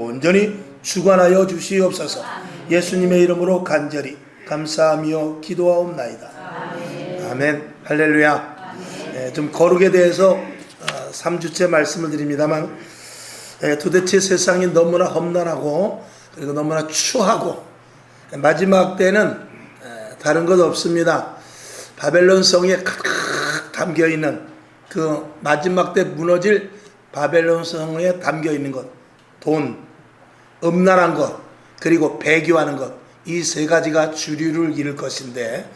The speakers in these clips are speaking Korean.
온전히 주관하여 주시옵소서. 예수님의 이름으로 간절히 감사하며 기도하옵나이다. 아멘. 할렐루야. 좀 거룩에 대해서 3주째 말씀을 드립니다만, 도대체 세상이 너무나 험난하고 그리고 너무나 추하고, 마지막 때는 다른 것 없습니다. 바벨론 성에 가득 담겨있는 그 마지막 때 무너질 바벨론 성에 담겨있는 것, 돈, 음란한 것, 그리고 배교하는 것, 이 세 가지가 주류를 이룰 것인데,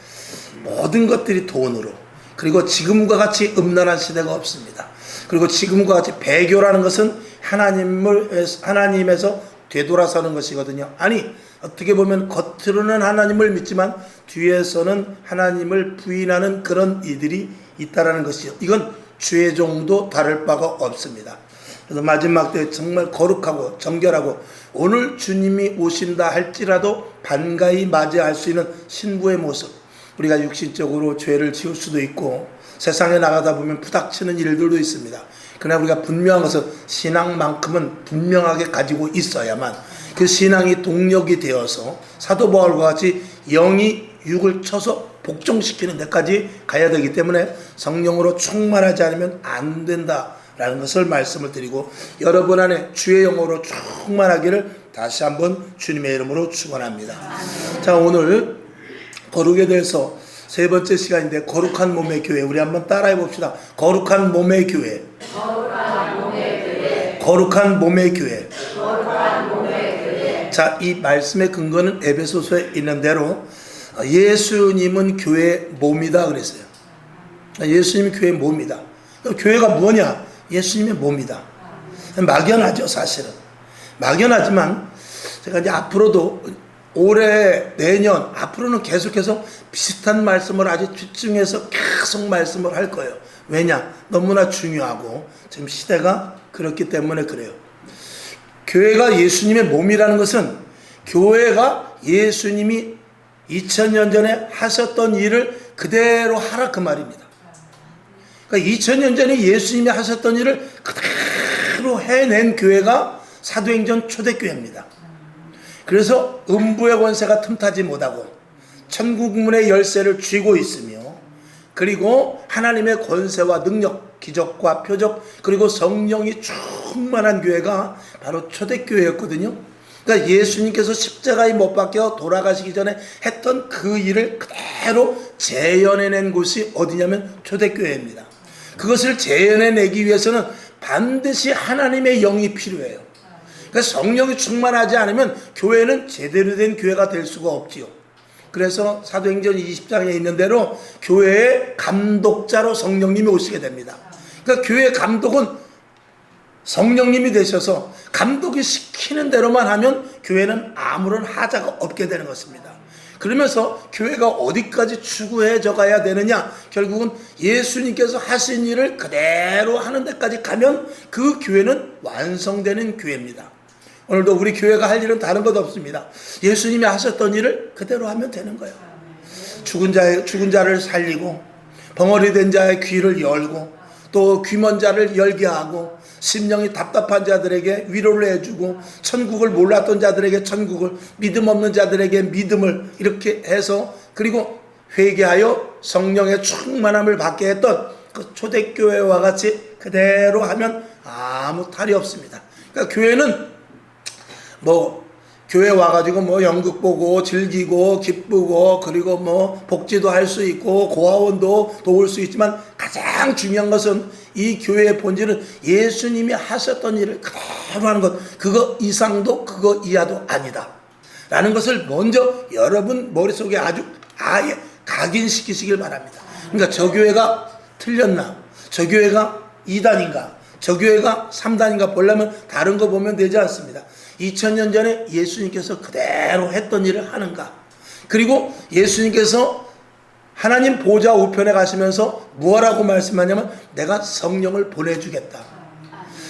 모든 것들이 돈으로, 그리고 지금과 같이 음란한 시대가 없습니다. 그리고 지금과 같이 배교라는 것은 하나님에서 되돌아서는 것이거든요. 아니, 어떻게 보면 겉으로는 하나님을 믿지만 뒤에서는 하나님을 부인하는 그런 이들이 있다라는 것이죠. 이건 죄종도 다를 바가 없습니다. 그래서 마지막 때 정말 거룩하고 정결하고, 오늘 주님이 오신다 할지라도 반가이 맞이할 수 있는 신부의 모습, 우리가 육신적으로 죄를 지을 수도 있고 세상에 나가다 보면 부닥치는 일들도 있습니다. 그러나 우리가 분명한 것은 신앙만큼은 분명하게 가지고 있어야만 그 신앙이 동력이 되어서 사도 바울과 같이 영이 육을 쳐서 복종시키는 데까지 가야 되기 때문에 성령으로 충만하지 않으면 안 된다라는 것을 말씀을 드리고, 여러분 안에 주의 영으로 충만하기를 다시 한번 주님의 이름으로 축원합니다. 자, 오늘 거룩에 대해서 세 번째 시간인데, 거룩한 몸의 교회, 우리 한번 따라해 봅시다. 거룩한 몸의 교회. 거룩한 몸의 교회. 거룩한 몸의 교회. 거룩한 몸의 교회. 자, 이 말씀의 근거는 에베소서에 있는 대로 예수님은 교회의 몸이다 그랬어요. 예수님이 교회의 몸이다. 교회가 뭐냐? 예수님의 몸이다. 막연하죠, 사실은. 막연하지만 제가 이제 앞으로도 올해, 내년, 앞으로는 계속해서 비슷한 말씀을 아주 집중해서 계속 말씀을 할 거예요. 왜냐? 너무나 중요하고 지금 시대가 그렇기 때문에 그래요. 교회가 예수님의 몸이라는 것은 교회가 예수님이 2000년 전에 하셨던 일을 그대로 하라, 그 말입니다. 그러니까 2000년 전에 예수님이 하셨던 일을 그대로 해낸 교회가 사도행전 초대교회입니다. 그래서 음부의 권세가 틈타지 못하고 천국문의 열쇠를 쥐고 있으며, 그리고 하나님의 권세와 능력, 기적과 표적, 그리고 성령이 충만한 교회가 바로 초대교회였거든요. 그러니까 예수님께서 십자가에 못 박혀 돌아가시기 전에 했던 그 일을 그대로 재현해낸 곳이 어디냐면 초대교회입니다. 그것을 재현해내기 위해서는 반드시 하나님의 영이 필요해요. 그래서 성령이 충만하지 않으면 교회는 제대로 된 교회가 될 수가 없지요. 그래서 사도행전 20장에 있는 대로 교회의 감독자로 성령님이 오시게 됩니다. 그러니까 교회의 감독은 성령님이 되셔서 감독이 시키는 대로만 하면 교회는 아무런 하자가 없게 되는 것입니다. 그러면서 교회가 어디까지 추구해져 가야 되느냐? 결국은 예수님께서 하신 일을 그대로 하는 데까지 가면 그 교회는 완성되는 교회입니다. 오늘도 우리 교회가 할 일은 다른 것 없습니다. 예수님이 하셨던 일을 그대로 하면 되는 거예요. 죽은 자를 살리고, 벙어리 된 자의 귀를 열고, 또 귀먼 자를 열게 하고, 심령이 답답한 자들에게 위로를 해주고, 천국을 몰랐던 자들에게 천국을, 믿음 없는 자들에게 믿음을, 이렇게 해서, 그리고 회개하여 성령의 충만함을 받게 했던 그 초대교회와 같이 그대로 하면 아무 탈이 없습니다. 그러니까 교회는 교회 와가지고 연극 보고 즐기고 기쁘고, 그리고 복지도 할 수 있고 고아원도 도울 수 있지만, 가장 중요한 것은 이 교회의 본질은 예수님이 하셨던 일을 그대로 하는 것, 그거 이상도 그거 이하도 아니다 라는 것을 먼저 여러분 머릿속에 아예 각인시키시길 바랍니다. 그러니까 저 교회가 틀렸나, 저 교회가 2단인가, 저 교회가 3단인가 보려면 다른 거 보면 되지 않습니다. 2000년 전에 예수님께서 그대로 했던 일을 하는가, 그리고 예수님께서 하나님 보좌 우편에 가시면서 뭐라고 말씀하냐면, 내가 성령을 보내주겠다.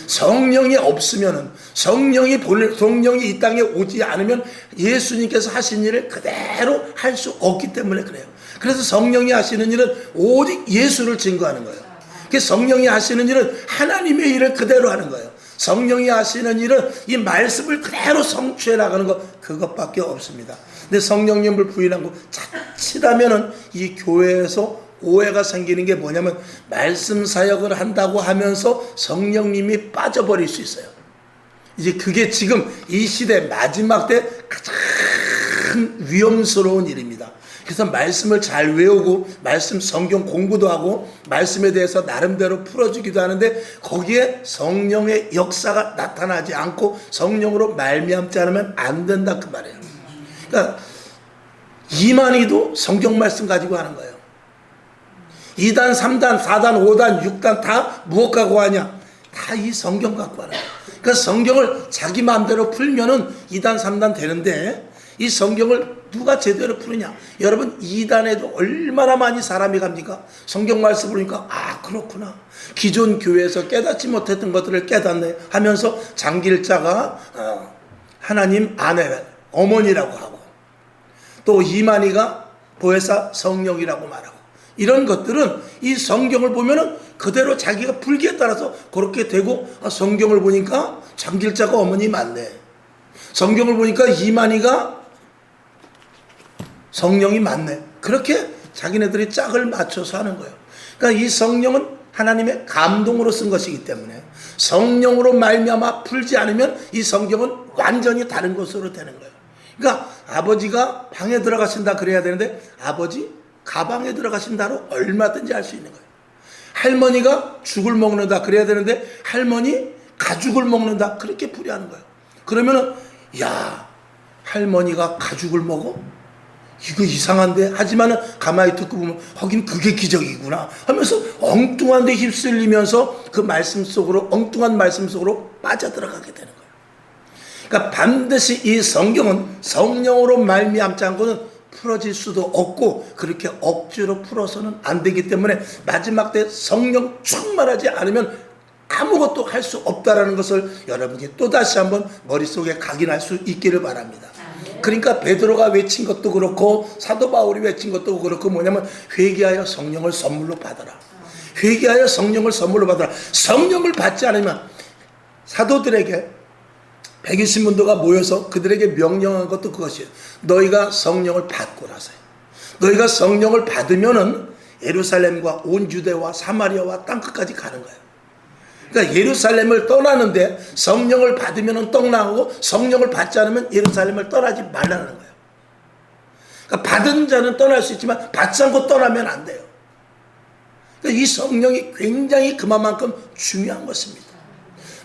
성령이 없으면은, 성령이 이 땅에 오지 않으면 예수님께서 하신 일을 그대로 할 수 없기 때문에 그래요. 그래서 성령이 하시는 일은 오직 예수를 증거하는 거예요. 성령이 하시는 일은 하나님의 일을 그대로 하는 거예요. 성령이 하시는 일은 이 말씀을 그대로 성취해 나가는 것, 그것밖에 없습니다. 근데 성령님을 부인하고 자칫하면은 이 교회에서 오해가 생기는 게 뭐냐면, 말씀 사역을 한다고 하면서 성령님이 빠져버릴 수 있어요. 이제 그게 지금 이 시대 마지막 때 가장 위험스러운 일입니다. 그래서 말씀을 잘 외우고 말씀 성경 공부도 하고 말씀에 대해서 나름대로 풀어주기도 하는데, 거기에 성령의 역사가 나타나지 않고 성령으로 말미암지 않으면 안 된다, 그 말이에요. 그러니까 이만희도 성경 말씀 가지고 하는 거예요. 2단, 3단, 4단, 5단, 6단 다 무엇 갖고 하냐? 다 이 성경 갖고 하는 거예요. 그러니까 성경을 자기 마음대로 풀면은 2단, 3단 되는데, 이 성경을 누가 제대로 푸느냐? 여러분, 2단에도 얼마나 많이 사람이 갑니까? 성경 말씀 보니까 아, 그렇구나, 기존 교회에서 깨닫지 못했던 것들을 깨닫네 하면서 장길자가 하나님 아내, 어머니라고 하고, 또 이만희가 보혜사 성령이라고 말하고, 이런 것들은 이 성경을 보면은 그대로 자기가 풀기에 따라서 그렇게 되고, 성경을 보니까 장길자가 어머니 맞네, 성경을 보니까 이만희가 성령이 맞네, 그렇게 자기네들이 짝을 맞춰서 하는 거예요. 그러니까 이 성령은 하나님의 감동으로 쓴 것이기 때문에 성령으로 말미암아 풀지 않으면 이 성경은 완전히 다른 것으로 되는 거예요. 그러니까 아버지가 방에 들어가신다 그래야 되는데, 아버지 가방에 들어가신다로 얼마든지 할 수 있는 거예요. 할머니가 죽을 먹는다 그래야 되는데, 할머니 가죽을 먹는다, 그렇게 풀이하는 거예요. 그러면은 야, 할머니가 가죽을 먹어? 이거 이상한데? 하지만은 가만히 듣고 보면 하긴 그게 기적이구나 하면서 엉뚱한 데 휩쓸리면서 그 말씀 속으로, 엉뚱한 말씀 속으로 빠져들어가게 되는 거예요. 그러니까 반드시 이 성경은 성령으로 말미암지 않고는 풀어질 수도 없고, 그렇게 억지로 풀어서는 안 되기 때문에 마지막 때 성령 충만하지 않으면 아무것도 할 수 없다라는 것을 여러분이 또다시 한번 머릿속에 각인할 수 있기를 바랍니다. 그러니까 베드로가 외친 것도 그렇고 사도 바울이 외친 것도 그렇고 뭐냐면, 회개하여 성령을 선물로 받아라. 회개하여 성령을 선물로 받아라. 성령을 받지 않으면, 사도들에게 120문도가 모여서 그들에게 명령한 것도 그것이에요. 너희가 성령을 받고 나서요, 너희가 성령을 받으면은 예루살렘과 온 유대와 사마리아와 땅끝까지 가는 거예요. 그러니까 예루살렘을 떠나는데 성령을 받으면 떠나고, 성령을 받지 않으면 예루살렘을 떠나지 말라는 거예요. 그러니까 받은 자는 떠날 수 있지만 받지 않고 떠나면 안 돼요. 그러니까 이 성령이 굉장히 그만큼 중요한 것입니다.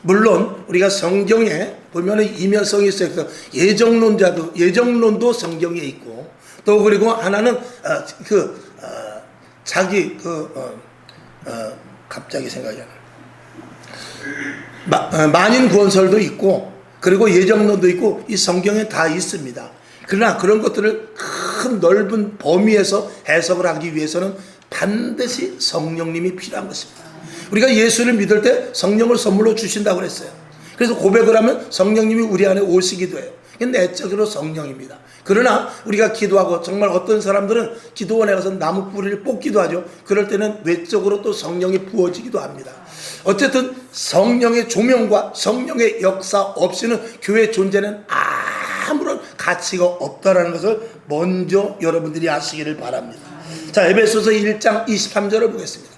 물론 우리가 성경에 보면은 이면성이 있어서 예정론도 성경에 있고, 또 그리고 하나는 갑자기 생각이 안 나요. 만인 구원설도 있고, 그리고 예정론도 있고, 이 성경에 다 있습니다. 그러나 그런 것들을 큰 넓은 범위에서 해석을 하기 위해서는 반드시 성령님이 필요한 것입니다. 우리가 예수를 믿을 때 성령을 선물로 주신다고 그랬어요. 그래서 고백을 하면 성령님이 우리 안에 오시기도 해요. 내적으로 성령입니다. 그러나 우리가 기도하고, 정말 어떤 사람들은 기도원에 가서 나무 뿌리를 뽑기도 하죠. 그럴 때는 외적으로 또 성령이 부어지기도 합니다. 어쨌든 성령의 조명과 성령의 역사 없이는 교회 존재는 아무런 가치가 없다라는 것을 먼저 여러분들이 아시기를 바랍니다. 자, 에베소서 1장 23절을 보겠습니다.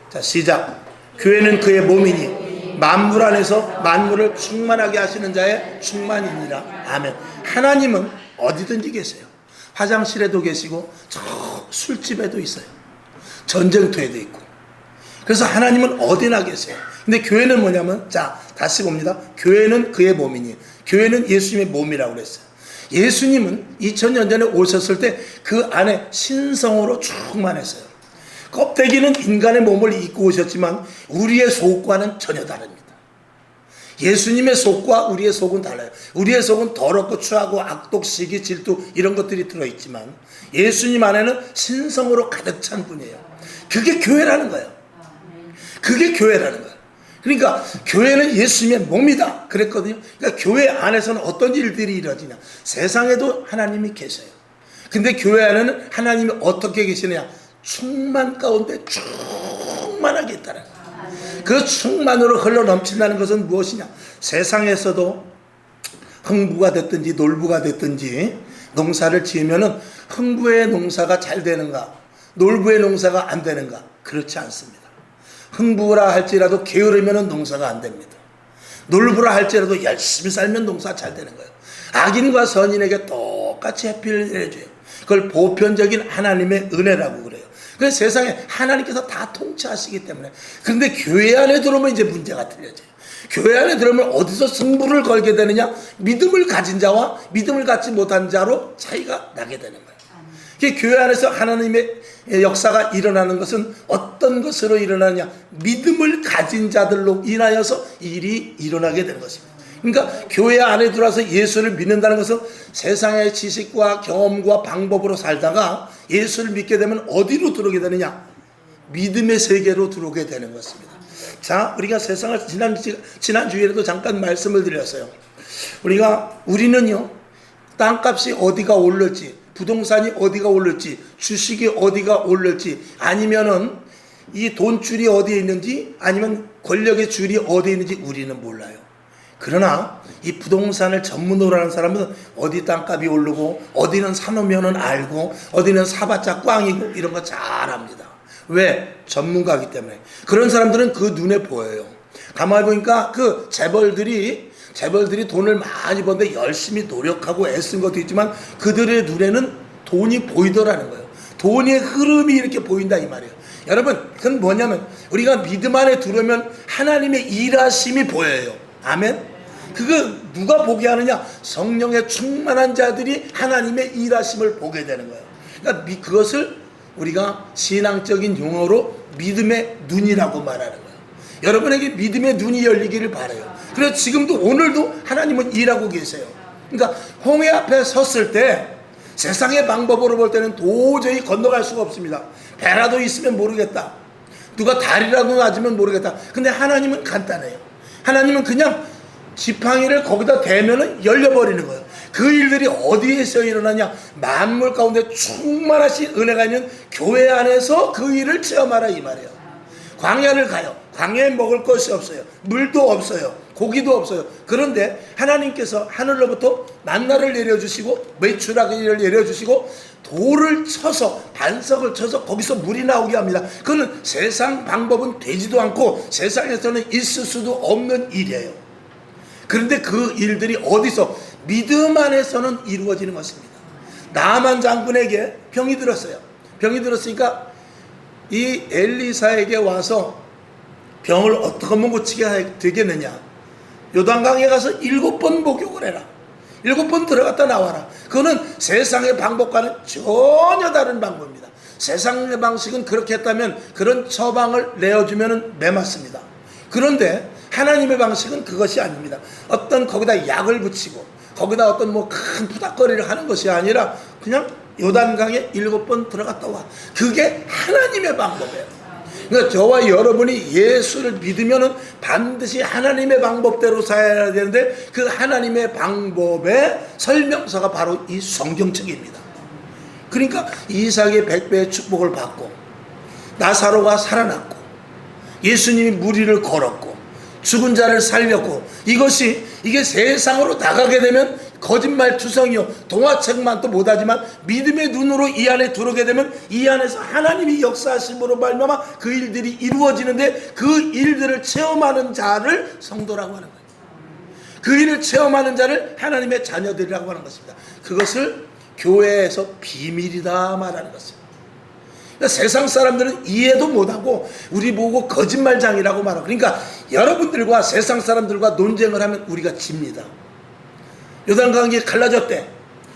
자, 시작. 교회는 그의 몸이니 만물 안에서 만물을 충만하게 하시는 자의 충만이니라. 아멘. 하나님은 어디든지 계세요. 화장실에도 계시고 저 술집에도 있어요. 전쟁터에도 있고. 그래서 하나님은 어디나 계세요. 근데 교회는 뭐냐면, 자, 다시 봅니다. 교회는 그의 몸이니, 교회는 예수님의 몸이라고 그랬어요. 예수님은 2000년 전에 오셨을 때 그 안에 신성으로 충만했어요. 껍데기는 인간의 몸을 입고 오셨지만 우리의 속과는 전혀 다릅니다. 예수님의 속과 우리의 속은 달라요. 우리의 속은 더럽고 추하고 악독, 시기, 질투 이런 것들이 들어있지만 예수님 안에는 신성으로 가득 찬 분이에요. 그게 교회라는 거예요. 그게 교회라는 거예요. 그러니까 교회는 예수님의 몸이다 그랬거든요. 그러니까 교회 안에서는 어떤 일들이 이루어지냐, 세상에도 하나님이 계셔요. 근데 교회 안에는 하나님이 어떻게 계시느냐, 충만 가운데 충만하게 있다는 거예요. 그 충만으로 흘러 넘친다는 것은 무엇이냐? 세상에서도 흥부가 됐든지 놀부가 됐든지 농사를 지으면은 흥부의 농사가 잘 되는가, 놀부의 농사가 안 되는가? 그렇지 않습니다. 흥부라 할지라도 게으르면은 농사가 안 됩니다. 놀부라 할지라도 열심히 살면 농사가 잘 되는 거예요. 악인과 선인에게 똑같이 해피를 내줘요. 그걸 보편적인 하나님의 은혜라고 그래요. 그래서 세상에 하나님께서 다 통치하시기 때문에. 그런데 교회 안에 들어오면 이제 문제가 틀려져요. 교회 안에 들어오면 어디서 승부를 걸게 되느냐? 믿음을 가진 자와 믿음을 갖지 못한 자로 차이가 나게 되는 거예요. 교회 안에서 하나님의 역사가 일어나는 것은 어떤 것으로 일어나느냐? 믿음을 가진 자들로 인하여서 일이 일어나게 되는 것입니다. 그러니까 교회 안에 들어와서 예수를 믿는다는 것은 세상의 지식과 경험과 방법으로 살다가 예수를 믿게 되면 어디로 들어오게 되느냐? 믿음의 세계로 들어오게 되는 것입니다. 자, 우리가 세상을 지난 주일에도 잠깐 말씀을 드렸어요. 우리는요, 땅값이 어디가 오를지, 부동산이 어디가 오를지, 주식이 어디가 오를지, 아니면은 이 돈줄이 어디에 있는지, 아니면 권력의 줄이 어디에 있는지 우리는 몰라요. 그러나 이 부동산을 전문으로 하는 사람은 어디 땅값이 오르고 어디는 사놓으면은 알고 어디는 사봤자 꽝이고 이런 거 잘 압니다. 왜? 전문가이기 때문에. 그런 사람들은 그 눈에 보여요. 가만히 보니까 그 재벌들이 돈을 많이 버는데 열심히 노력하고 애쓴 것도 있지만 그들의 눈에는 돈이 보이더라는 거예요. 돈의 흐름이 이렇게 보인다 이 말이에요. 여러분, 그건 뭐냐면 우리가 믿음 안에 들어오면 하나님의 일하심이 보여요. 아멘. 그거 누가 보게 하느냐? 성령에 충만한 자들이 하나님의 일하심을 보게 되는 거예요. 그러니까 그것을 우리가 신앙적인 용어로 믿음의 눈이라고 말하는 거예요. 여러분에게 믿음의 눈이 열리기를 바라요. 그래서 지금도 오늘도 하나님은 일하고 계세요. 그러니까 홍해 앞에 섰을 때 세상의 방법으로 볼 때는 도저히 건너갈 수가 없습니다. 배라도 있으면 모르겠다. 누가 다리라도 놔주면 모르겠다. 근데 하나님은 간단해요. 하나님은 그냥 지팡이를 거기다 대면은 열려버리는 거예요. 그 일들이 어디에서 일어나냐? 만물 가운데 충만하신 은혜가 있는 교회 안에서 그 일을 체험하라 이 말이에요. 광야를 가요. 광야에 먹을 것이 없어요. 물도 없어요. 고기도 없어요. 그런데 하나님께서 하늘로부터 만나를 내려주시고 메추라기를 내려주시고 돌을 쳐서 반석을 쳐서 거기서 물이 나오게 합니다. 그건 세상 방법은 되지도 않고 세상에서는 있을 수도 없는 일이에요. 그런데 그 일들이 어디서? 믿음 안에서는 이루어지는 것입니다. 나만 장군에게 병이 들었어요. 병이 들었으니까 이 엘리사에게 와서 병을 어떻게 하면 고치게 되겠느냐? 요단강에 가서 7번 목욕을 해라. 7번 들어갔다 나와라. 그거는 세상의 방법과는 전혀 다른 방법입니다. 세상의 방식은 그렇게 했다면 그런 처방을 내어주면 매맞습니다. 그런데 하나님의 방식은 그것이 아닙니다. 어떤 거기다 약을 붙이고 거기다 어떤 큰 부닥거리를 하는 것이 아니라 그냥 요단강에 7번 들어갔다 와. 그게 하나님의 방법이에요. 그러니까 저와 여러분이 예수를 믿으면은 반드시 하나님의 방법대로 살아야 되는데 그 하나님의 방법의 설명서가 바로 이 성경책입니다. 그러니까 이삭의 100배의 축복을 받고 나사로가 살아났고 예수님이 무리를 걸었고 죽은 자를 살렸고 이게 세상으로 나가게 되면 거짓말 투성이요 동화책만 또 못하지만 믿음의 눈으로 이 안에 들어오게 되면 이 안에서 하나님이 역사하심으로 말미암아 그 일들이 이루어지는데 그 일들을 체험하는 자를 성도라고 하는 거예요. 그 일을 체험하는 자를 하나님의 자녀들이라고 하는 것입니다. 그것을 교회에서 비밀이다 말하는 것입니다. 그러니까 세상 사람들은 이해도 못하고 우리 보고 거짓말장이라고 말하고, 그러니까 여러분들과 세상 사람들과 논쟁을 하면 우리가 집니다. 요단강이 갈라졌대.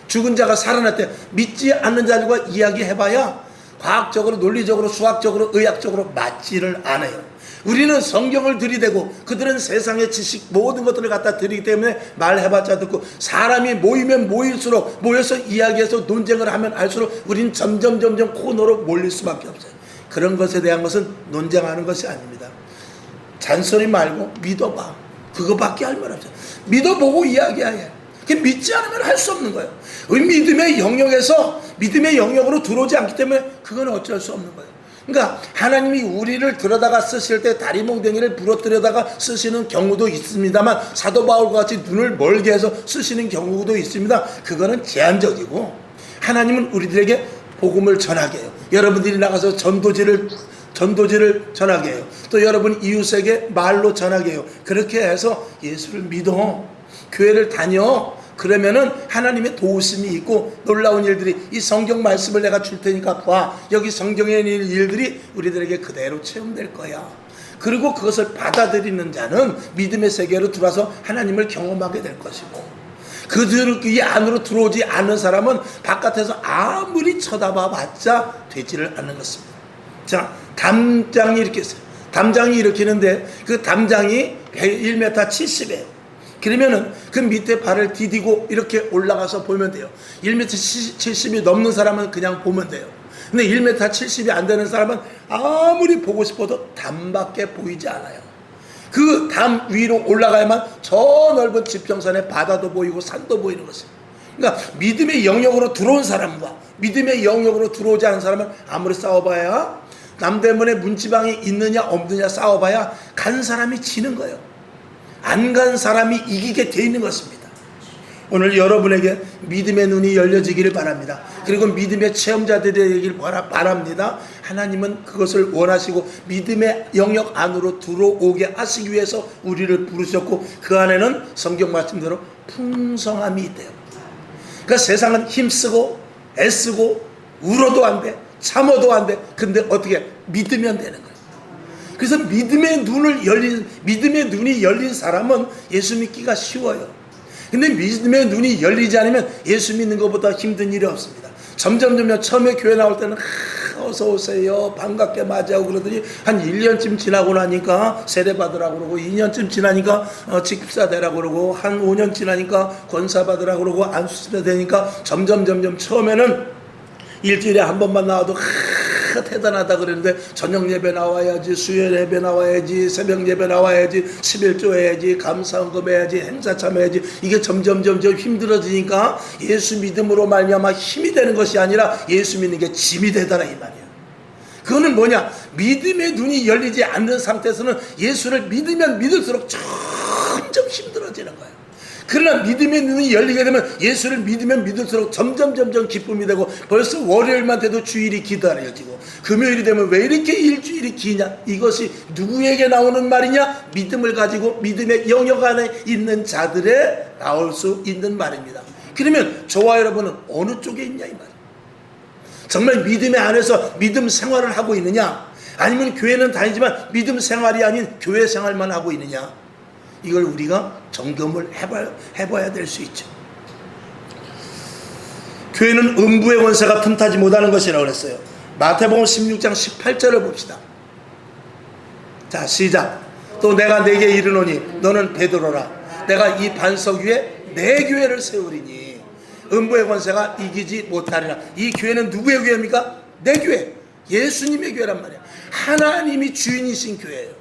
죽은 자가 살아났대. 믿지 않는 자들과 이야기해봐야 과학적으로 논리적으로 수학적으로 의학적으로 맞지를 않아요. 우리는 성경을 들이대고 그들은 세상의 지식 모든 것들을 갖다 드리기 때문에 말해봤자 듣고, 사람이 모이면 모일수록 모여서 이야기해서 논쟁을 하면 할수록 우리는 점점 코너로 몰릴 수밖에 없어요. 그런 것에 대한 것은 논쟁하는 것이 아닙니다. 잔소리 말고 믿어봐. 그거밖에 할 말 없어요. 믿어보고 이야기해야. 믿지 않으면 할 수 없는 거예요. 우리 믿음의 영역에서 믿음의 영역으로 들어오지 않기 때문에 그건 어쩔 수 없는 거예요. 그러니까 하나님이 우리를 들여다가 쓰실 때 다리몽댕이를 부러뜨려다가 쓰시는 경우도 있습니다만, 사도 바울과 같이 눈을 멀게 해서 쓰시는 경우도 있습니다. 그거는 제한적이고, 하나님은 우리들에게 복음을 전하게 해요. 여러분들이 나가서 전도지를 전하게 해요. 또 여러분 이웃에게 말로 전하게 해요. 그렇게 해서 예수를 믿어, 교회를 다녀. 그러면은 하나님의 도우심이 있고 놀라운 일들이, 이 성경 말씀을 내가 줄 테니까 봐, 여기 성경에 있는 일들이 우리들에게 그대로 체험될 거야. 그리고 그것을 받아들이는 자는 믿음의 세계로 들어와서 하나님을 경험하게 될 것이고, 이 안으로 들어오지 않는 사람은 바깥에서 아무리 쳐다봐봤자 되지를 않는 것입니다. 자, 담장이 이렇게 있어요. 담장이 일으키는데 그 담장이 1m 70이에요. 그러면은 그 밑에 발을 디디고 이렇게 올라가서 보면 돼요. 1m 70이 넘는 사람은 그냥 보면 돼요. 근데 1m 70이 안 되는 사람은 아무리 보고 싶어도 담밖에 보이지 않아요. 그 담 위로 올라가야만 저 넓은 지평선에 바다도 보이고 산도 보이는 것이에요. 그러니까 믿음의 영역으로 들어온 사람과 믿음의 영역으로 들어오지 않은 사람은 아무리 싸워봐야, 남대문에 문지방이 있느냐 없느냐 싸워봐야 간 사람이 지는 거예요. 안 간 사람이 이기게 돼 있는 것입니다. 오늘 여러분에게 믿음의 눈이 열려지기를 바랍니다. 그리고 믿음의 체험자들이 되기를 바랍니다. 하나님은 그것을 원하시고 믿음의 영역 안으로 들어오게 하시기 위해서 우리를 부르셨고, 그 안에는 성경 말씀대로 풍성함이 있대요. 그러니까 세상은 힘쓰고 애쓰고 울어도 안 돼, 참어도 안 돼. 근데 어떻게 믿으면 되는 거예요. 그래서 믿음의 눈이 열린 사람은 예수 믿기가 쉬워요. 근데 믿음의 눈이 열리지 않으면 예수 믿는 것보다 힘든 일이 없습니다. 점점 처음에 교회 나올 때는 어서 오세요, 반갑게 맞이하고 그러더니 한 1년쯤 지나고 나니까 세례 받으라고 그러고, 2년쯤 지나니까 직사되라고 그러고, 한 5년 지나니까 권사 받으라고 그러고, 안수사 되니까 점점 처음에는 일주일에 한 번만 나와도 대단하다 그랬는데, 저녁 예배 나와야지, 수요일 예배 나와야지, 새벽 예배 나와야지, 11조 해야지, 감사헌금 해야지, 행사 참여해야지, 이게 점점 힘들어지니까 예수 믿음으로 말미암아 힘이 되는 것이 아니라 예수 믿는 게 짐이 되더라, 이 말이야. 그거는 뭐냐? 믿음의 눈이 열리지 않는 상태에서는 예수를 믿으면 믿을수록 점점 힘들어지는 거예요. 그러나 믿음의 눈이 열리게 되면 예수를 믿으면 믿을수록 점점 기쁨이 되고, 벌써 월요일만 돼도 주일이 기다려지고, 금요일이 되면 왜 이렇게 일주일이 기냐? 이것이 누구에게 나오는 말이냐? 믿음을 가지고 믿음의 영역 안에 있는 자들에 나올 수 있는 말입니다. 그러면 저와 여러분은 어느 쪽에 있냐 이 말이에요. 정말 믿음의 안에서 믿음 생활을 하고 있느냐? 아니면 교회는 다니지만 믿음 생활이 아닌 교회 생활만 하고 있느냐? 이걸 우리가 점검을 해봐야 될 수 있죠. 교회는 음부의 권세가 틈타지 못하는 것이라고 그랬어요. 마태복음 16장 18절을 봅시다. 자, 시작. 또 내가 네게 이르노니 너는 베드로라. 내가 이 반석 위에 내 교회를 세우리니 음부의 권세가 이기지 못하리라. 이 교회는 누구의 교회입니까? 내 교회, 예수님의 교회란 말이야. 하나님이 주인이신 교회예요.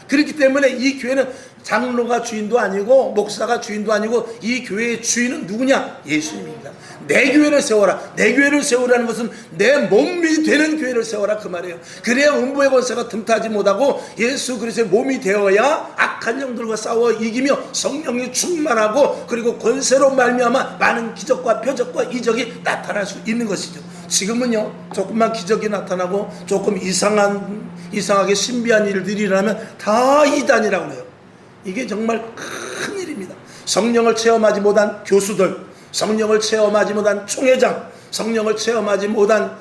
그렇기 때문에 이 교회는 장로가 주인도 아니고 목사가 주인도 아니고, 이 교회의 주인은 누구냐? 예수님입니다. 내 교회를 세워라. 내 교회를 세우라는 것은 내 몸이 되는 교회를 세워라, 그 말이에요. 그래야 음부의 권세가 틈타지 못하고 예수 그리스도의 몸이 되어야 악한 영들과 싸워 이기며 성령이 충만하고, 그리고 권세로 말미암아 많은 기적과 표적과 이적이 나타날 수 있는 것이죠. 지금은요, 조금만 기적이 나타나고 조금 이상하게 신비한 일들이 일어나면 다 이단이라고 해요. 이게 정말 큰 일입니다. 성령을 체험하지 못한 교수들, 성령을 체험하지 못한 총회장, 성령을 체험하지 못한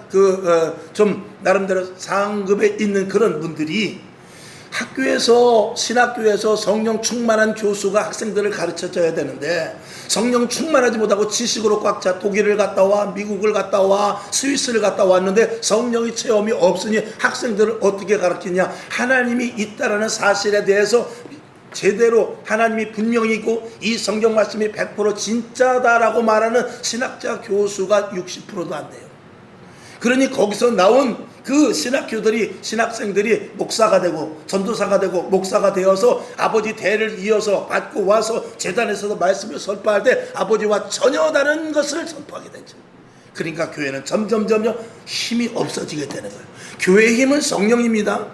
좀 나름대로 상급에 있는 그런 분들이 학교에서, 신학교에서 성령 충만한 교수가 학생들을 가르쳐줘야 되는데, 성령 충만하지 못하고 지식으로 꽉 차 독일을 갔다 와, 미국을 갔다 와, 스위스를 갔다 왔는데 성령의 체험이 없으니 학생들을 어떻게 가르치냐? 하나님이 있다라는 사실에 대해서 제대로 하나님이 분명히 있고 이 성경 말씀이 100% 진짜다라고 말하는 신학자 교수가 60%도 안 돼요. 그러니 거기서 나온 그 신학생들이 목사가 되고 전도사가 되고 목사가 되어서 아버지 대를 이어서 받고 와서 제단에서도 말씀을 선포할 때 아버지와 전혀 다른 것을 선포하게 되죠. 그러니까 교회는 점점 힘이 없어지게 되는 거예요. 교회의 힘은 성령입니다.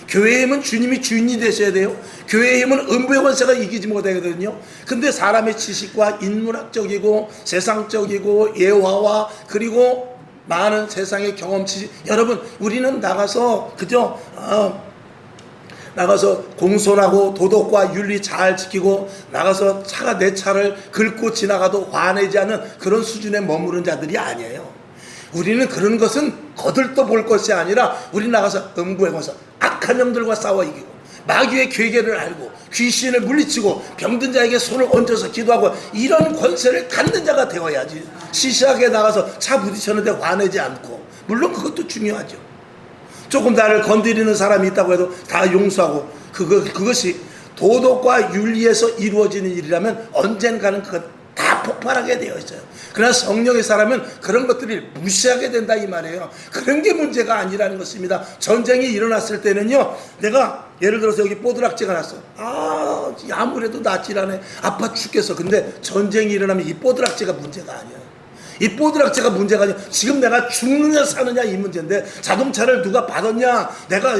교회의 힘은 주님이 주인이 되셔야 돼요. 교회의 힘은 음부의 권세가 이기지 못하거든요. 근데 사람의 지식과 인문학적이고 세상적이고 예화와 그리고 많은 세상의 경험치, 여러분 우리는 나가서 그죠? 나가서 공손하고 도덕과 윤리 잘 지키고 나가서 차가 내 차를 긁고 지나가도 화내지 않는 그런 수준에 머무른 자들이 아니에요. 우리는 그런 것은 거들떠 볼 것이 아니라 우리 나가서 음부의 권세, 악한 영들과 싸워 이기고 마귀의 괴계를 알고 귀신을 물리치고 병든 자에게 손을 얹어서 기도하고 이런 권세를 갖는 자가 되어야지. 시시하게 나가서 차 부딪혔는데 화내지 않고, 물론 그것도 중요하죠. 조금 나를 건드리는 사람이 있다고 해도 다 용서하고, 그것이 도덕과 윤리에서 이루어지는 일이라면 언젠가는 그것 다 폭발하게 되어 있어요. 그러나 성령의 사람은 그런 것들을 무시하게 된다 이 말이에요. 그런 게 문제가 아니라는 것입니다. 전쟁이 일어났을 때는요, 내가 예를 들어서 여기 뽀드락지가 났어. 아무래도 낫지라네. 아파 죽겠어. 근데 전쟁이 일어나면 이 뽀드락지가 문제가 아니야. 이 뽀드락지가 문제가 아니야. 지금 내가 죽느냐 사느냐 이 문제인데, 자동차를 누가 받았냐, 내가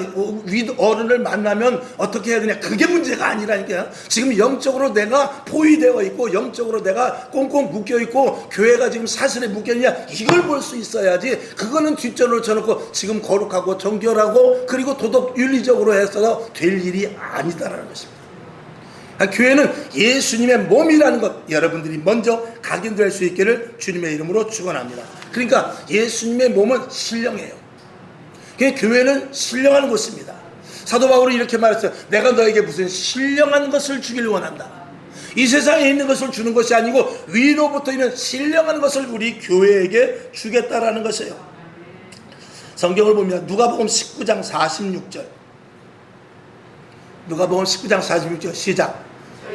윗 어른을 만나면 어떻게 해야 되냐, 그게 문제가 아니라니까. 지금 영적으로 내가 포위되어 있고 영적으로 내가 꽁꽁 묶여 있고 교회가 지금 사슬에 묶여있냐, 이걸 볼 수 있어야지. 그거는 뒷전으로 쳐놓고 지금 거룩하고 정결하고 그리고 도덕 윤리적으로 해서 될 일이 아니다라는 것입니다. 교회는 예수님의 몸이라는 것, 여러분들이 먼저 각인될 수 있기를 주님의 이름으로 축원합니다. 그러니까 예수님의 몸은 신령해요. 교회는 신령한 곳입니다. 사도 바울은 이렇게 말했어요. 내가 너에게 무슨 신령한 것을 주길 원한다. 이 세상에 있는 것을 주는 것이 아니고 위로부터 있는 신령한 것을 우리 교회에게 주겠다라는 것이에요. 성경을 보면 누가복음 19장 46절, 누가복음 19장 46절 시작.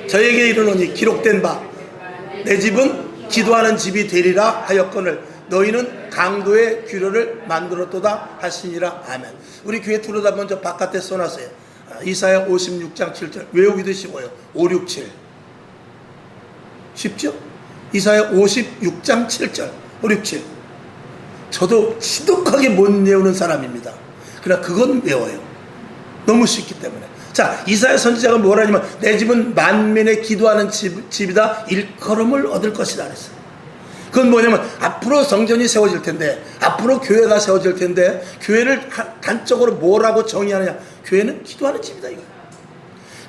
저에게 이르노니 기록된 바 내 집은 기도하는 집이 되리라 하였거늘 너희는 강도의 규례를 만들었도다 하시니라. 아멘. 우리 교회 들어다 먼저 바깥에 써놨어요. 이사야 56장 7절 외우기도 쉬워요. 5, 6, 7 쉽죠? 이사야 56장 7절 5, 6, 7 저도 지독하게 못 외우는 사람입니다. 그러나 그건 외워요. 너무 쉽기 때문에. 자, 이사야 선지자가 뭐라 하냐면 내 집은 만민의 기도하는 집이다, 일컬음을 얻을 것이다 그랬어요. 그건 뭐냐면 앞으로 성전이 세워질 텐데, 앞으로 교회가 세워질 텐데, 교회를 단적으로 뭐라고 정의하느냐, 교회는 기도하는 집이다 이거예요.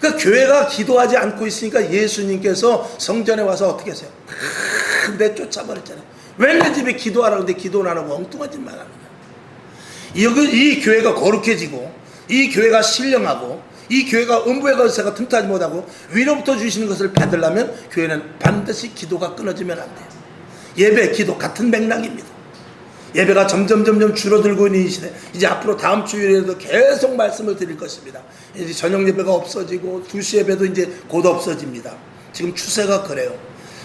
그러니까 교회가 기도하지 않고 있으니까 예수님께서 성전에 와서 어떻게 하세요? 내쫓아버렸잖아요. 왜 내 집에 기도하라고 하는데 기도는 안 하고 엉뚱한 짓만 하느냐. 이 교회가 거룩해지고 이 교회가 신령하고 이 교회가 음부의 권세가 틈타지 못하고 위로부터 주시는 것을 받으려면 교회는 반드시 기도가 끊어지면 안 돼요. 예배, 기도 같은 맥락입니다. 예배가 점점 줄어들고 있는 이 시대, 이제 앞으로 다음 주일에도 계속 말씀을 드릴 것입니다. 이제 저녁 예배가 없어지고 2시 예배도 이제 곧 없어집니다. 지금 추세가 그래요.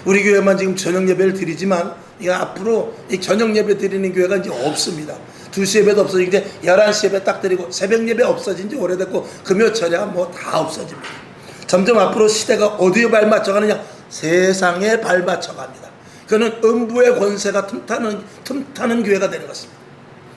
우리 교회만 지금 저녁 예배를 드리지만 앞으로 이 저녁 예배 드리는 교회가 이제 없습니다. 2시 예배도 없어지고 이제 11시 예배 딱 드리고 새벽 예배 없어진 지 오래됐고 금요 철야 뭐 다 없어집니다. 점점 앞으로 시대가 어디에 발맞춰 가느냐? 세상에 발맞춰 갑니다. 그는 음부의 권세가 틈타는 교회가 되는 것입니다.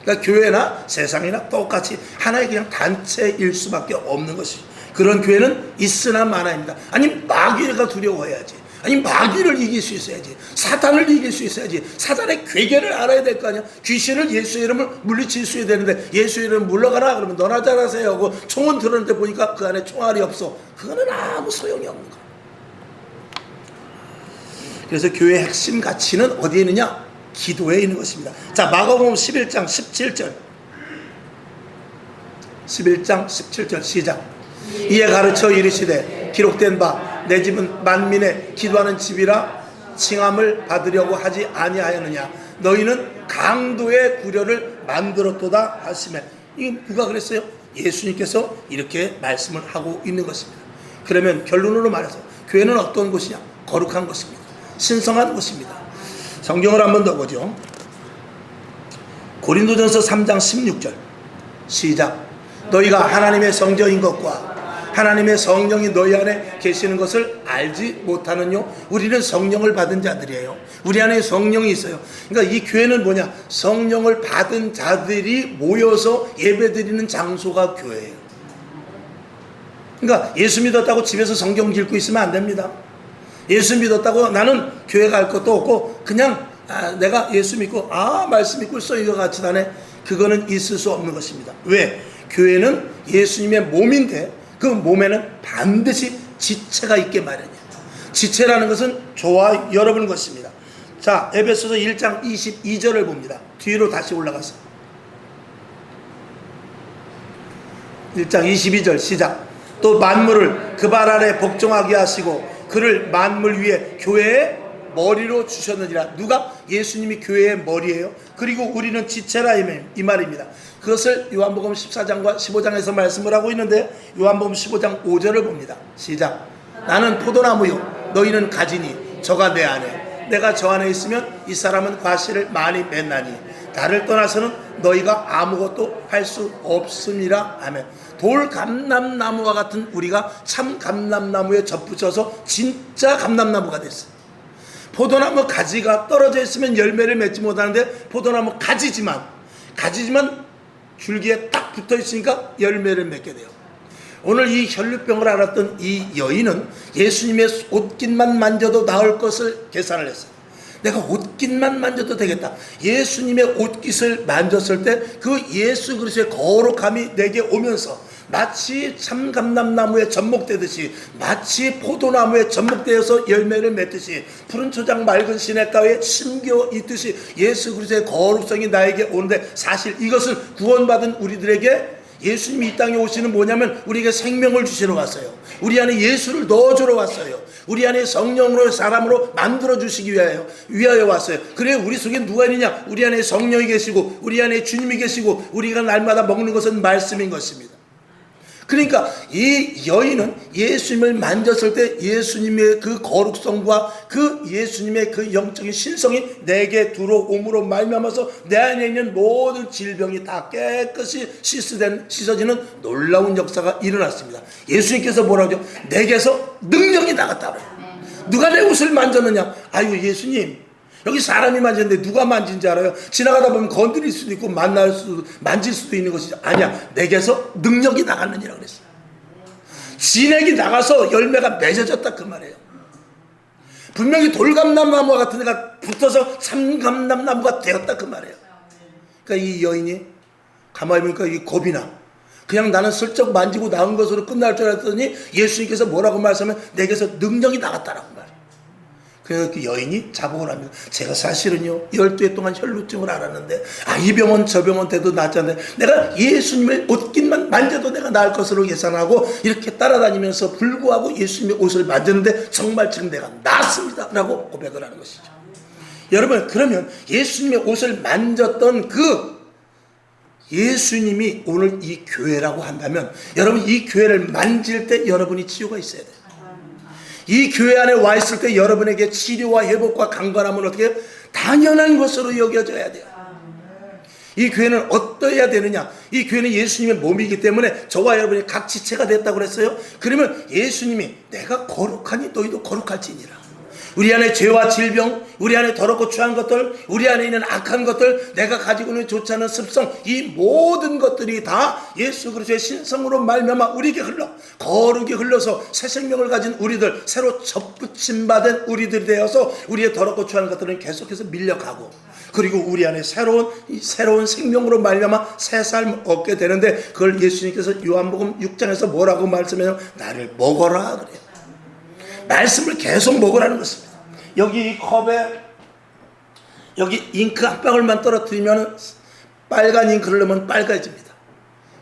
그러니까 교회나 세상이나 똑같이 하나의 그냥 단체일 수밖에 없는 것이죠. 그런 교회는 있으나 마나입니다. 아니 마귀가 두려워해야지. 아니 마귀를 이길 수 있어야지. 사탄을 이길 수 있어야지. 사탄의 괴계를 알아야 될 거 아니야. 귀신을 예수의 이름을 물리칠 수 있어야 되는데 예수의 이름 물러가라 그러면 너나 잘하세요 하고 총은 들었는데 보니까 그 안에 총알이 없어. 그거는 아무 소용이 없는 거야. 그래서 교회의 핵심 가치는 어디에 있느냐? 기도에 있는 것입니다. 자, 마가복음 11장 17절 11장 17절 시작. 이에 가르쳐 이르시되 기록된 바 내 집은 만민의 기도하는 집이라 칭함을 받으려고 하지 아니하였느냐. 너희는 강도의 구려를 만들었도다 하시매. 이게 누가 그랬어요? 예수님께서 이렇게 말씀을 하고 있는 것입니다. 그러면 결론으로 말해서 교회는 어떤 곳이냐? 거룩한 곳입니다. 신성한 곳입니다. 성경을 한 번 더 보죠. 고린도전서 3장 16절 시작. 너희가 하나님의 성전인 것과 하나님의 성령이 너희 안에 계시는 것을 알지 못하느뇨? 우리는 성령을 받은 자들이에요. 우리 안에 성령이 있어요. 그러니까 이 교회는 뭐냐? 성령을 받은 자들이 모여서 예배드리는 장소가 교회예요. 그러니까 예수 믿었다고 집에서 성경 읽고 있으면 안 됩니다. 예수 믿었다고 나는 교회 갈 것도 없고 그냥 내가 예수 믿고 말씀 믿고 있어 이거 같이 다네. 그거는 있을 수 없는 것입니다. 왜? 교회는 예수님의 몸인데 그 몸에는 반드시 지체가 있게 마련이에요. 지체라는 것은 저와 여러분 것입니다. 자, 에베소서 1장 22절을 봅니다. 뒤로 다시 올라가서 1장 22절 시작. 또 만물을 그 발 아래 복종하게 하시고 그를 만물 위에 교회의 머리로 주셨느니라. 누가? 예수님이 교회의 머리예요. 그리고 우리는 지체라 이 말입니다. 그것을 요한복음 14장과 15장에서 말씀을 하고 있는데 요한복음 15장 5절을 봅니다. 시작. 나는 포도나무요 너희는 가지니 저가 내 안에 내가 저 안에 있으면 이 사람은 과실을 많이 맺나니 나를 떠나서는 너희가 아무것도 할 수 없음이라. 아멘. 돌 감람나무와 같은 우리가 참 감람나무에 접붙여서 진짜 감람나무가 됐어요. 포도나무 가지가 떨어져 있으면 열매를 맺지 못하는데 포도나무 가지지만 줄기에 딱 붙어 있으니까 열매를 맺게 돼요. 오늘 이 혈루병을 앓았던 이 여인은 예수님의 옷깃만 만져도 나을 것을 계산을 했어요. 내가 옷깃만 만져도 되겠다. 예수님의 옷깃을 만졌을 때 그 예수 그리스도의 거룩함이 내게 오면서 마치 참감람나무에 접목되듯이 마치 포도나무에 접목되어서 열매를 맺듯이 푸른 초장 맑은 시냇가에 심겨 있듯이 예수 그리스도의 거룩성이 나에게 오는데 사실 이것은 구원받은 우리들에게 예수님이 이 땅에 오시는 뭐냐면 우리에게 생명을 주시러 왔어요. 우리 안에 예수를 넣어주러 왔어요. 우리 안에 성령으로 사람으로 만들어 주시기 위하여 왔어요. 그래 우리 속에 누가 있느냐? 우리 안에 성령이 계시고 우리 안에 주님이 계시고 우리가 날마다 먹는 것은 말씀인 것입니다. 그러니까 이 여인은 예수님을 만졌을 때 예수님의 그 거룩성과 그 예수님의 그 영적인 신성이 내게 들어옴으로 말미암아서 내 안에 있는 모든 질병이 다 깨끗이 씻어지는 놀라운 역사가 일어났습니다. 예수님께서 뭐라고 하죠? 내게서 능력이 나갔다고. 누가 내 옷을 만졌느냐? 아유 예수님 여기 사람이 만졌는데 누가 만진지 알아요? 지나가다 보면 건드릴 수도 있고 만질 수도 있는 것이죠. 아니야. 내게서 능력이 나갔느니라 그랬어요. 진액이 나가서 열매가 맺어졌다 그 말이에요. 분명히 돌감람나무와 같은 데가 붙어서 참감람나무가 되었다 그 말이에요. 그러니까 이 여인이 가만히 보니까 이 겁이 나. 그냥 나는 슬쩍 만지고 나온 것으로 끝날 줄 알았더니 예수님께서 뭐라고 말씀하면 내게서 능력이 나갔다라고 말해요. 그 여인이 자복을 합니다. 제가 사실은요 12해 동안 혈루증을 앓았는데 이 병원 저 병원 때도 낫잖아요. 내가 예수님의 옷깃만 만져도 내가 나을 것으로 예상하고 이렇게 따라다니면서 불구하고 예수님의 옷을 만졌는데 정말 지금 내가 낫습니다 라고 고백을 하는 것이죠. 여러분 그러면 예수님의 옷을 만졌던 그 예수님이 오늘 이 교회라고 한다면 여러분 이 교회를 만질 때 여러분이 치유가 있어야 돼요. 이 교회 안에 와 있을 때 여러분에게 치료와 회복과 강건함은 어떻게 당연한 것으로 여겨져야 돼요. 이 교회는 어떠해야 되느냐? 이 교회는 예수님의 몸이기 때문에 저와 여러분이 각 지체가 됐다고 그랬어요. 그러면 예수님이 내가 거룩하니 너희도 거룩할지니라. 우리 안에 죄와 질병, 우리 안에 더럽고 추한 것들, 우리 안에 있는 악한 것들, 내가 가지고 있는 좋지 않은 습성, 이 모든 것들이 다 예수 그리스도의 신성으로 말미암아 우리에게 흘러 거룩이 흘러서 새 생명을 가진 우리들, 새로 접붙임 받은 우리들이 되어서 우리의 더럽고 추한 것들은 계속해서 밀려가고 그리고 우리 안에 새로운 생명으로 말미암아 새 삶을 얻게 되는데 그걸 예수님께서 요한복음 6장에서 뭐라고 말씀해요? 나를 먹어라 그래요. 말씀을 계속 먹으라는 것입니다. 여기 이 컵에 여기 잉크 한 방울만 떨어뜨리면 빨간 잉크를 넣으면 빨개집니다.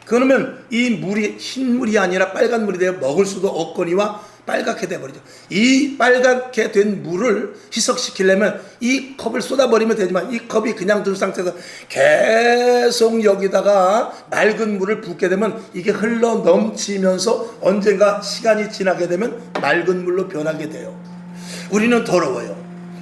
그러면 이 물이 흰 물이 아니라 빨간 물이 되어 먹을 수도 없거니와 빨갛게 돼버리죠. 이 빨갛게 된 물을 희석시키려면 이 컵을 쏟아버리면 되지만 이 컵이 그냥 둘 상태에서 계속 여기다가 맑은 물을 붓게 되면 이게 흘러 넘치면서 언젠가 시간이 지나게 되면 맑은 물로 변하게 돼요. 우리는 더러워요.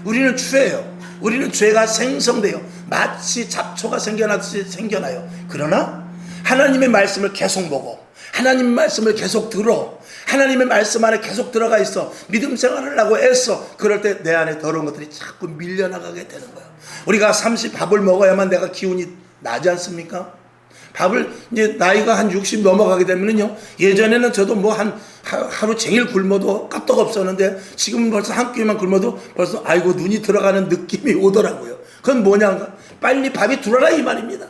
우리는 추해요. 우리는 죄가 생성돼요. 마치 잡초가 생겨나듯이 생겨나요. 그러나 하나님의 말씀을 계속 먹어. 하나님 말씀을 계속 들어. 하나님의 말씀 안에 계속 들어가 있어. 믿음 생활을 하고 애써. 그럴 때 내 안에 더러운 것들이 자꾸 밀려나가게 되는 거예요. 우리가 밥을 먹어야만 내가 기운이 나지 않습니까? 밥을 이제 나이가 한 60 넘어가게 되면은요, 예전에는 저도 뭐 하루 종일 굶어도 까떡 없었는데 지금은 벌써 한 끼만 굶어도 벌써 아이고 눈이 들어가는 느낌이 오더라고요. 그건 뭐냐? 빨리 밥이 들어라 이 말입니다.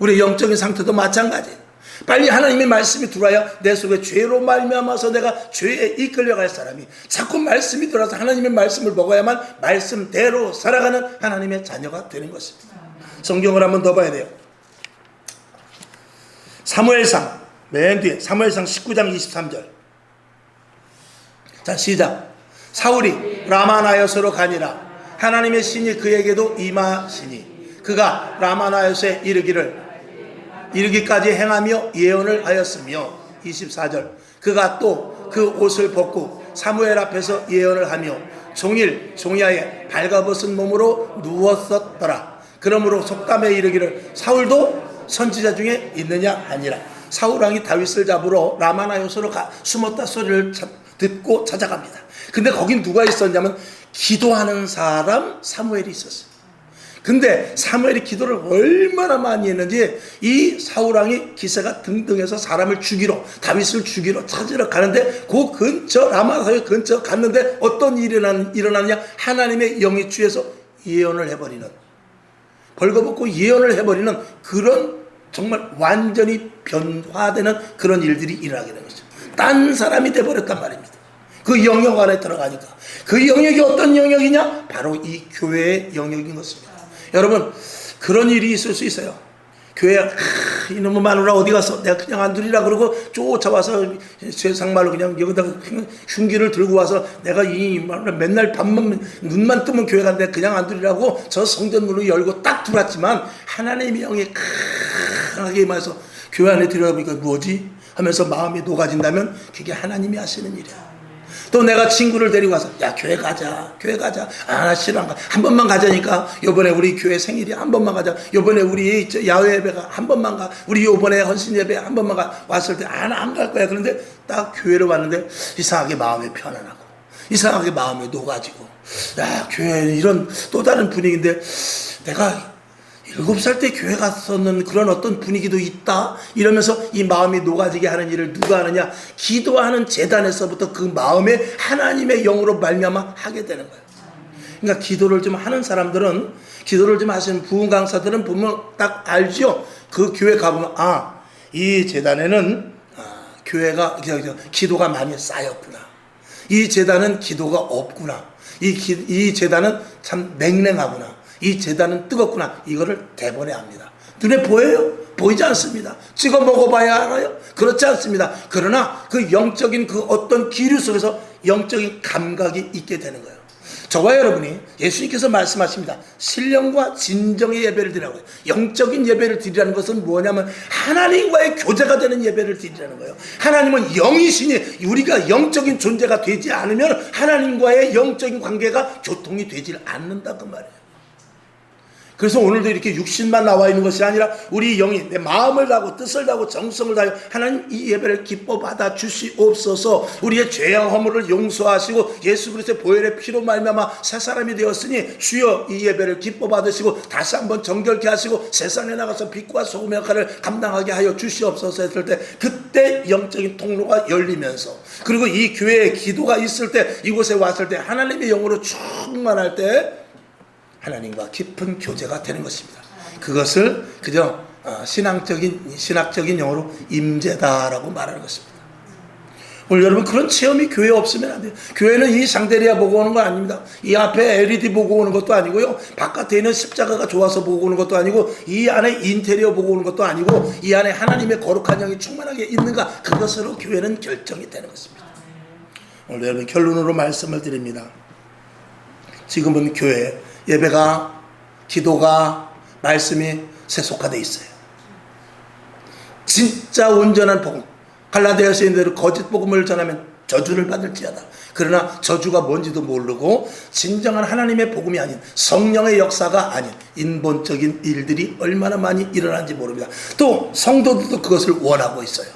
우리 영적인 상태도 마찬가지예요. 빨리 하나님의 말씀이 들어와야 내 속에 죄로 말미암아서 내가 죄에 이끌려갈 사람이 자꾸 말씀이 들어와서 하나님의 말씀을 먹어야만 말씀대로 살아가는 하나님의 자녀가 되는 것입니다. 성경을 한번 더 봐야 돼요. 사무엘상 맨 뒤에 사무엘상 19장 23절. 자, 시작. 사울이 라마나요스로 가니라. 하나님의 신이 그에게도 임하시니 그가 라마나요스에 이르기까지 행하며 예언을 하였으며 24절. 그가 또 그 옷을 벗고 사무엘 앞에서 예언을 하며 종일 종야에 발가벗은 몸으로 누웠었더라. 그러므로 속담에 이르기를 사울도 선지자 중에 있느냐 아니라. 사울 왕이 다윗을 잡으러 라마나요스로 숨었다 소리를 듣고 찾아갑니다. 근데 거긴 누가 있었냐면 기도하는 사람 사무엘이 있었어요. 근데 사무엘이 기도를 얼마나 많이 했는지 이 사울왕이 기세가 등등해서 사람을 죽이러, 다윗을 죽이러 찾으러 가는데 그 근처 라마사의 근처 갔는데 어떤 일이 일어나느냐. 하나님의 영이 취해서 예언을 해버리는, 벌거벗고 예언을 해버리는 그런 정말 완전히 변화되는 그런 일들이 일어나게 된 것이죠. 딴 사람이 돼버렸단 말입니다. 그 영역 안에 들어가니까. 그 영역이 어떤 영역이냐? 바로 이 교회의 영역인 것입니다. 여러분, 그런 일이 있을 수 있어요. 교회 이놈의 마누라 어디 갔어? 내가 그냥 안 두리라 그러고 쫓아와서 세상말로 그냥 여기다가 흉기를 들고 와서 내가 이 마누라 맨날 밤만 눈만 뜨면 교회 간데 그냥 안 두리라고 저 성전 문을 열고 딱 들어왔지만 하나님의 영이 강하게 임해서 교회 안에 들어가보니까 뭐지? 하면서 마음이 녹아진다면 그게 하나님이 하시는 일이야. 또 내가 친구를 데리고 와서 야 교회 가자. 아 싫어 안 가. 한 번만 가자니까. 요번에 우리 교회 생일이 한 번만 가자. 요번에 우리 야외 예배가 한 번만 가. 우리 요번에 헌신 예배 한 번만 가. 왔을 때 안 갈 거야. 그런데 딱 교회로 왔는데 이상하게 마음이 편안하고 이상하게 마음이 녹아지고 야 교회 이런 또 다른 분위기인데 내가 7살 때 교회 갔었는 그런 어떤 분위기도 있다 이러면서 이 마음이 녹아지게 하는 일을 누가 하느냐? 기도하는 제단에서부터 그 마음에 하나님의 영으로 말미암아 하게 되는 거예요. 그러니까 기도를 좀 하는 사람들은, 기도를 좀 하시는 부흥 강사들은 보면 딱 알죠. 그 교회 가보면 이 제단에는 교회가 기도가 많이 쌓였구나. 이 제단은 기도가 없구나. 이 제단은 참 냉랭하구나. 이 제단은 뜨겁구나. 이거를 대번에 압니다. 눈에 보여요? 보이지 않습니다. 찍어 먹어봐야 알아요? 그렇지 않습니다. 그러나 그 영적인 그 어떤 기류 속에서 영적인 감각이 있게 되는 거예요. 저와 여러분이 예수님께서 말씀하십니다. 신령과 진정의 예배를 드리라고요. 영적인 예배를 드리라는 것은 뭐냐면 하나님과의 교제가 되는 예배를 드리라는 거예요. 하나님은 영이시니 우리가 영적인 존재가 되지 않으면 하나님과의 영적인 관계가 교통이 되지 않는다 그 말이에요. 그래서 오늘도 이렇게 육신만 나와 있는 것이 아니라 우리 영이 내 마음을 다하고 뜻을 다하고 정성을 다하여 하나님 이 예배를 기뻐 받아 주시옵소서. 우리의 죄와 허물을 용서하시고 예수 그리스도의 보혈의 피로 말미암아 새 사람이 되었으니 주여 이 예배를 기뻐 받으시고 다시 한번 정결케 하시고 세상에 나가서 빛과 소금의 역할을 감당하게 하여 주시옵소서 했을 때 그때 영적인 통로가 열리면서 그리고 이 교회에 기도가 있을 때 이곳에 왔을 때 하나님의 영으로 충만할 때 하나님과 깊은 교제가 되는 것입니다. 그것을 그저 신학적인 용어로 임재다라고 말하는 것입니다. 오늘 여러분 그런 체험이 교회에 없으면 안 돼요. 교회는 이 샹데리아 보고 오는 거 아닙니다. 이 앞에 LED 보고 오는 것도 아니고요. 바깥에 있는 십자가가 좋아서 보고 오는 것도 아니고 이 안에 인테리어 보고 오는 것도 아니고 이 안에 하나님의 거룩한 영이 충만하게 있는가 그것으로 교회는 결정이 되는 것입니다. 오늘 여러분 결론으로 말씀을 드립니다. 지금은 교회 예배가, 기도가, 말씀이 세속화되어 있어요. 진짜 온전한 복음, 갈라디아서 있는 대로 거짓 복음을 전하면 저주를 받을지어다. 그러나 저주가 뭔지도 모르고 진정한 하나님의 복음이 아닌 성령의 역사가 아닌 인본적인 일들이 얼마나 많이 일어나는지 모릅니다. 또 성도들도 그것을 원하고 있어요.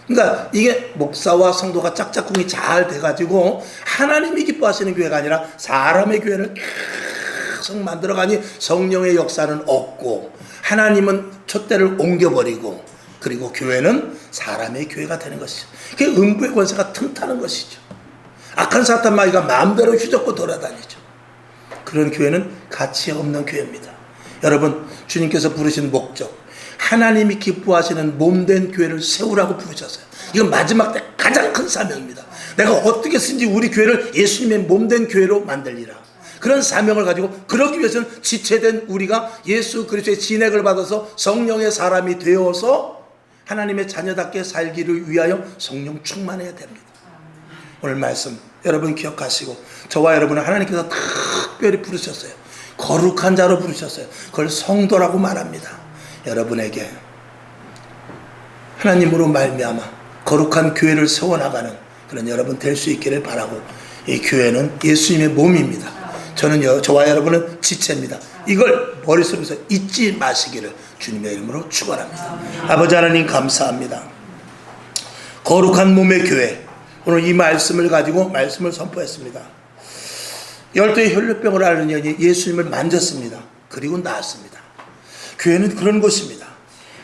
그러니까 이게 목사와 성도가 짝짝꿍이 잘 돼가지고 하나님이 기뻐하시는 교회가 아니라 사람의 교회를 계속 만들어가니 성령의 역사는 없고 하나님은 촛대를 옮겨버리고 그리고 교회는 사람의 교회가 되는 것이죠. 그게 음부의 권세가 틈타는 것이죠. 악한 사탄 마귀가 마음대로 휘젓고 돌아다니죠. 그런 교회는 가치 없는 교회입니다. 여러분, 주님께서 부르신 목적, 하나님이 기뻐하시는 몸된 교회를 세우라고 부르셨어요. 이건 마지막 때 가장 큰 사명입니다. 내가 어떻게 쓰든지 우리 교회를 예수님의 몸된 교회로 만들리라. 그런 사명을 가지고 그러기 위해서는 지체된 우리가 예수 그리스도의 진액을 받아서 성령의 사람이 되어서 하나님의 자녀답게 살기를 위하여 성령 충만해야 됩니다. 오늘 말씀 여러분 기억하시고 저와 여러분은 하나님께서 특별히 부르셨어요. 거룩한 자로 부르셨어요. 그걸 성도라고 말합니다. 여러분에게 하나님으로 말미암아 거룩한 교회를 세워나가는 그런 여러분 될 수 있기를 바라고, 이 교회는 예수님의 몸입니다. 저와 여러분은 지체입니다. 이걸 머릿속에서 잊지 마시기를 주님의 이름으로 축원합니다. 아버지 하나님 감사합니다. 거룩한 몸의 교회, 오늘 이 말씀을 가지고 말씀을 선포했습니다. 12의 혈류병을 앓는 여인이 예수님을 만졌습니다. 그리고 나았습니다. 교회는 그런 곳입니다.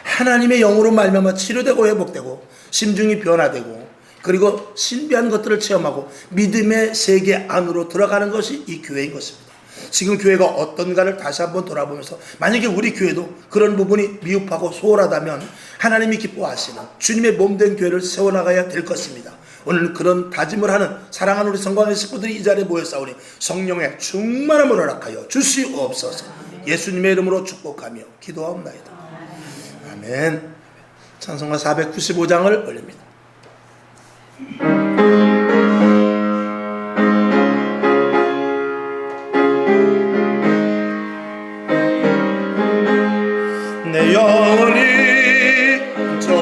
하나님의 영으로 말미암아 치료되고 회복되고 심중이 변화되고 그리고 신비한 것들을 체험하고 믿음의 세계 안으로 들어가는 것이 이 교회인 것입니다. 지금 교회가 어떤가를 다시 한번 돌아보면서 만약에 우리 교회도 그런 부분이 미흡하고 소홀하다면 하나님이 기뻐하시는 주님의 몸된 교회를 세워나가야 될 것입니다. 오늘 그런 다짐을 하는 사랑하는 우리 성광의 식구들이 이 자리에 모였사오니 성령의 충만함을 허락하여 주시옵소서. 예수님의 이름으로 축복하며 기도하옵나이다. 아멘. 찬송가 495장을 올립니다.